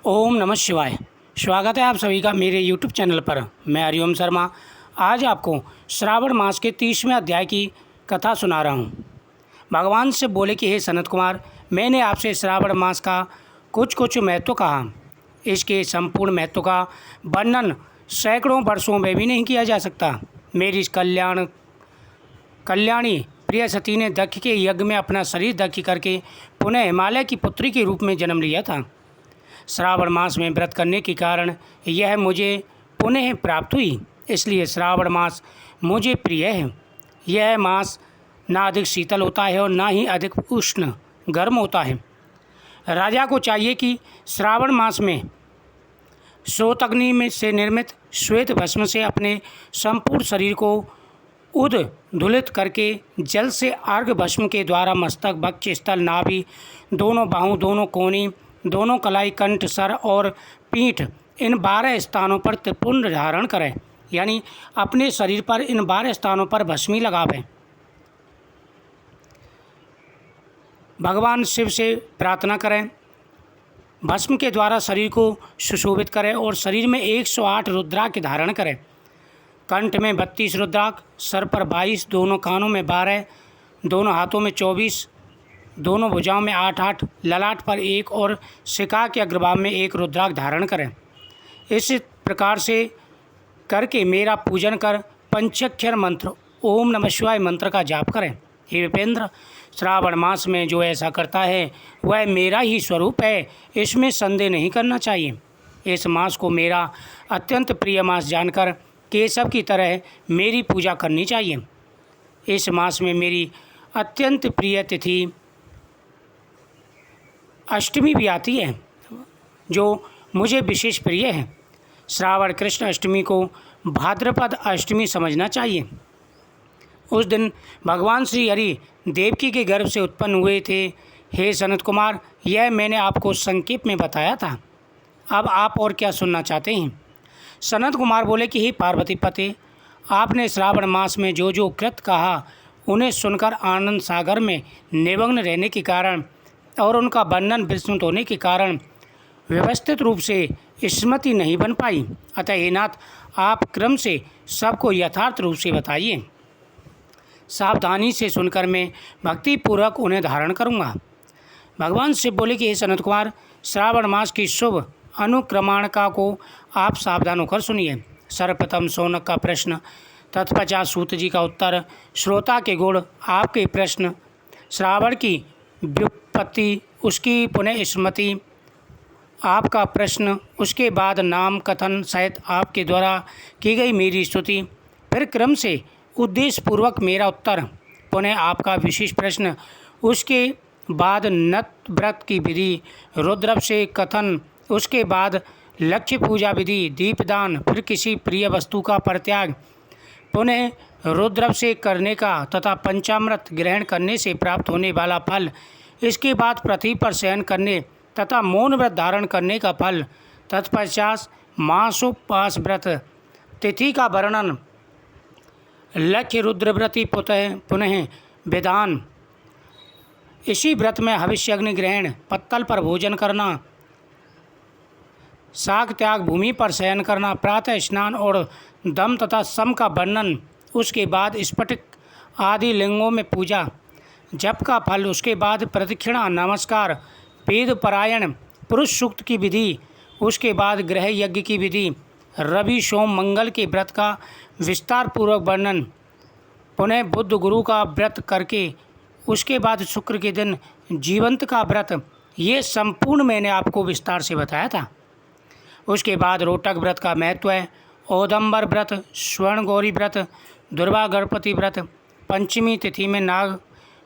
ओम नमः शिवाय। स्वागत है आप सभी का मेरे यूट्यूब चैनल पर। मैं हरिओम शर्मा आज आपको श्रावण मास के 30वें अध्याय की कथा सुना रहा हूँ। भगवान से बोले कि हे सनत कुमार, मैंने आपसे श्रावण मास का कुछ महत्व कहा। इसके संपूर्ण महत्व का वर्णन सैकड़ों वर्षों में भी नहीं किया जा सकता। मेरी कल्याणी प्रिय सती ने दक्ष के यज्ञ में अपना शरीर दग्ध करके पुनः हिमालय की पुत्री के रूप में जन्म लिया था। श्रावण मास में व्रत करने के कारण यह मुझे पुनः प्राप्त हुई, इसलिए श्रावण मास मुझे प्रिय है। यह मास ना अधिक शीतल होता है और ना ही अधिक उष्ण गर्म होता है। राजा को चाहिए कि श्रावण मास में श्रोतग्नि में से निर्मित श्वेत भस्म से अपने संपूर्ण शरीर को उद्धुलित करके जल से अर्घ भस्म के द्वारा मस्तक, वक्ष स्थल, नाभि, दोनों बाहों, दोनों कोनी, दोनों कलाई, कंठ, सर और पीठ इन 12 स्थानों पर त्रिपुंड धारण करें। यानी अपने शरीर पर इन 12 स्थानों पर भस्मी लगावें। भगवान शिव से प्रार्थना करें, भस्म के द्वारा शरीर को सुशोभित करें और शरीर में 108 रुद्राक्ष धारण करें। कंठ में 32 रुद्राक्ष, सर पर 22, दोनों कानों में 12, दोनों हाथों में 24, दोनों भुजाओं में 8-8, ललाट पर 1 और शिखा के अग्रभाग में 1 रुद्राक्ष धारण करें। इस प्रकार से करके मेरा पूजन कर पंचाक्षर मंत्र ओम नमः शिवाय मंत्र का जाप करें। हे विपेंद्र, श्रावण मास में जो ऐसा करता है वह मेरा ही स्वरूप है, इसमें संदेह नहीं करना चाहिए। इस मास को मेरा अत्यंत प्रिय मास जानकर केशव की तरह मेरी पूजा करनी चाहिए। इस मास में मेरी अत्यंत प्रिय तिथि अष्टमी भी आती है, जो मुझे विशेष प्रिय है। श्रावण कृष्ण अष्टमी को भाद्रपद अष्टमी समझना चाहिए। उस दिन भगवान श्री हरि देवकी के गर्भ से उत्पन्न हुए थे। हे सनत कुमार, यह मैंने आपको संक्षेप में बताया था। अब आप और क्या सुनना चाहते हैं? सनत कुमार बोले कि हे पार्वती पते, आपने श्रावण मास में जो जो कृत कहा उन्हें सुनकर आनंद सागर में निमग्न रहने के कारण और उनका वर्णन विस्तृत होने के कारण व्यवस्थित रूप से स्मृति नहीं बन पाई। अतः हे नाथ, आप क्रम से सबको यथार्थ रूप से बताइए। सावधानी से सुनकर मैं भक्तिपूर्वक उन्हें धारण करूँगा। भगवान शिव बोले कि हे सनत कुमार, श्रावण मास की शुभ अनुक्रमणिका को आप सावधान होकर सुनिए। सर्वप्रथम शौनक का प्रश्न, तत्पश्चात सूत जी का उत्तर, श्रोता के गुण, आपके प्रश्न, श्रावण की व्युत्पत्ति, उसकी पुनः स्मृति, आपका प्रश्न, उसके बाद नाम कथन सहित आपके द्वारा की गई मेरी स्तुति, फिर क्रम से उद्देश्यपूर्वक मेरा उत्तर, पुनः आपका विशेष प्रश्न, उसके बाद नत व्रत की विधि, रुद्र से कथन, उसके बाद लक्ष्य पूजा विधि, दीपदान, फिर किसी प्रिय वस्तु का परित्याग, पुनः रुद्र से करने का तथा पंचामृत ग्रहण करने से प्राप्त होने वाला फल, इसके बाद पृथ्वी पर शयन करने तथा मौन व्रत धारण करने का फल, तत्पश्चात मासोपवास व्रत, तिथि का वर्णन, लक्ष्य रुद्रव्रति पुनः विधान, इसी व्रत में हविष्य अग्नि ग्रहण, पत्तल पर भोजन करना, शाक त्याग, भूमि पर शयन करना, प्रातः स्नान और दम तथा सम का वर्णन, उसके बाद स्फटिक आदि लिंगों में पूजा, जप का फल, उसके बाद प्रदक्षिणा, नमस्कार, वेद पारायण, पुरुष सूक्त की विधि, उसके बाद गृह यज्ञ की विधि, रवि सोम मंगल के व्रत का विस्तार पूर्वक वर्णन, पुनः बुद्ध गुरु का व्रत करके उसके बाद शुक्र के दिन जीवंत का व्रत, ये संपूर्ण मैंने आपको विस्तार से बताया था। उसके बाद रोटक व्रत का महत्व है, औदंबर व्रत, स्वर्ण गौरी व्रत, दुर्गा गणपति व्रत, पंचमी तिथि में नाग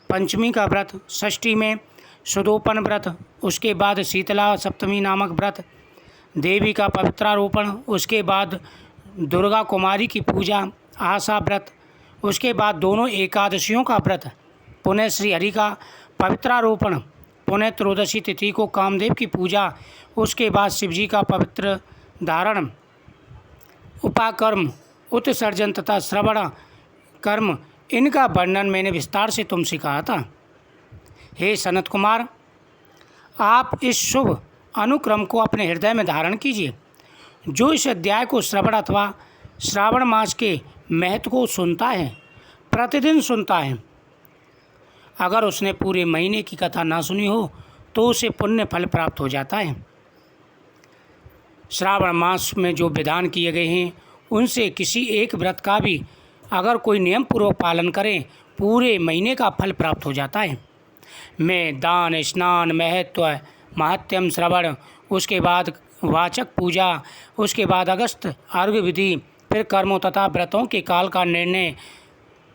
पंचमी का व्रत, षष्ठी में सुदोपन व्रत, उसके बाद शीतला सप्तमी नामक व्रत, देवी का पवित्रारोपण, उसके बाद दुर्गा कुमारी की पूजा, आशा व्रत, उसके बाद दोनों एकादशियों का व्रत, पुनः श्री हरि का पवित्रारोपण, पुनः त्रयोदशी तिथि को कामदेव की पूजा, उसके बाद शिवजी का पवित्र धारण, उपाकर्म, उत्सर्जन तथा श्रवण कर्म, इनका वर्णन मैंने विस्तार से तुमसे कहा था। हे सनत कुमार, आप इस शुभ अनुक्रम को अपने हृदय में धारण कीजिए। जो इस अध्याय को श्रवण अथवा श्रावण मास के महत्व को सुनता है, प्रतिदिन सुनता है, अगर उसने पूरे महीने की कथा ना सुनी हो तो उसे पुण्य फल प्राप्त हो जाता है। श्रावण मास में जो विधान किए गए हैं उनसे किसी एक व्रत का भी अगर कोई नियम पूर्वक पालन करे, पूरे महीने का फल प्राप्त हो जाता है। मैं दान, स्नान, महात्यम, श्रवण, उसके बाद वाचक पूजा, उसके बाद अगस्त अर्घ्य विधि, फिर कर्मों तथा व्रतों के काल का निर्णय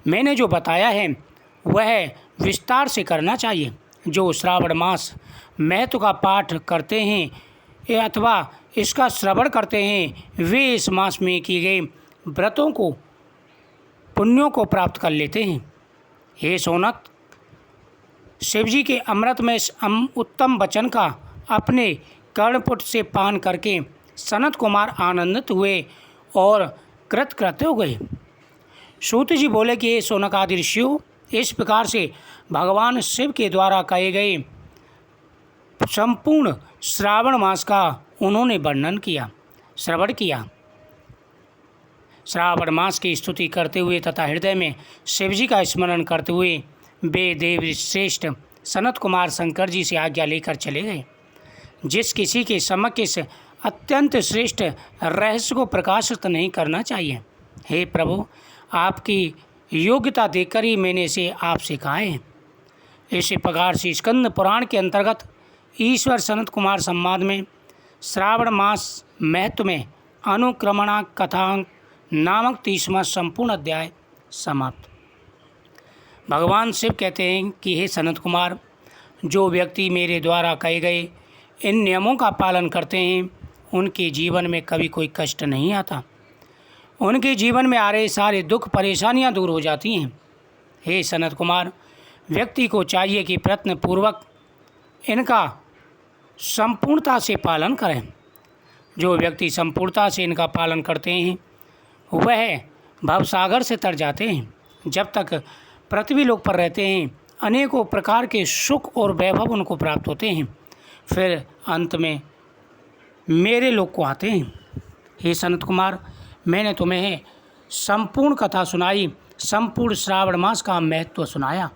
मैंने जो बताया है वह विस्तार से करना चाहिए। जो श्रावण मास महत्व का पाठ करते हैं अथवा इसका श्रवण करते हैं वे इस मास में किए गए व्रतों को, पुण्यों को प्राप्त कर लेते हैं। हे सोनक, शिवजी के अमृत में इस उत्तम वचन का अपने कर्णपुट से पान करके सनत कुमार आनंदित हुए और कृतकृत्य हो गए। सूत जी बोले कि हे सोनक आदि ऋषियों, इस प्रकार से भगवान शिव के द्वारा कहे गए संपूर्ण श्रावण मास का उन्होंने वर्णन किया, श्रवण किया। श्रावण मास की स्तुति करते हुए तथा हृदय में शिवजी का स्मरण करते हुए वे देव श्रेष्ठ सनत कुमार शंकर जी से आज्ञा लेकर चले गए। जिस किसी के समक्ष इस अत्यंत श्रेष्ठ रहस्य को प्रकाशित नहीं करना चाहिए। हे प्रभु, आपकी योग्यता देखकर ही मैंने इसे आपसे कहा है। इसी प्रकार से स्कंद पुराण के अंतर्गत ईश्वर सनत कुमार संवाद में श्रावण मास महत्व में अनुक्रमणा कथा नामक 30वां संपूर्ण अध्याय समाप्त। भगवान शिव कहते हैं कि हे सनत कुमार, जो व्यक्ति मेरे द्वारा कहे गए इन नियमों का पालन करते हैं उनके जीवन में कभी कोई कष्ट नहीं आता। उनके जीवन में आ रहे सारे दुख परेशानियां दूर हो जाती हैं। हे सनत कुमार, व्यक्ति को चाहिए कि प्रयत्नपूर्वक इनका संपूर्णता से पालन करें। जो व्यक्ति संपूर्णता से इनका पालन करते हैं वह भवसागर से तर जाते हैं। जब तक पृथ्वी लोक पर रहते हैं अनेकों प्रकार के सुख और वैभव उनको प्राप्त होते हैं, फिर अंत में मेरे लोक को आते हैं। हे सनत कुमार, मैंने तुम्हें संपूर्ण कथा सुनाई, संपूर्ण श्रावण मास का महत्व सुनाया।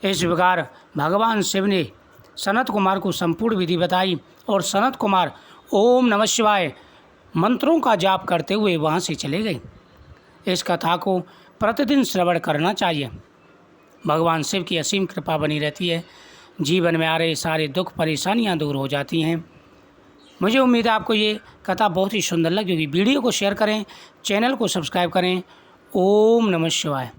इस प्रकार भगवान शिव ने सनत कुमार को संपूर्ण विधि बताई और सनत कुमार ओम नमः शिवाय मंत्रों का जाप करते हुए वहाँ से चले गए। इस कथा को प्रतिदिन श्रवण करना चाहिए। भगवान शिव की असीम कृपा बनी रहती है, जीवन में आ रहे सारे दुख परेशानियाँ दूर हो जाती हैं। मुझे उम्मीद है आपको ये कथा बहुत ही सुंदर लगी होगी। वीडियो को शेयर करें, चैनल को सब्सक्राइब करें। ओम नमः शिवाय।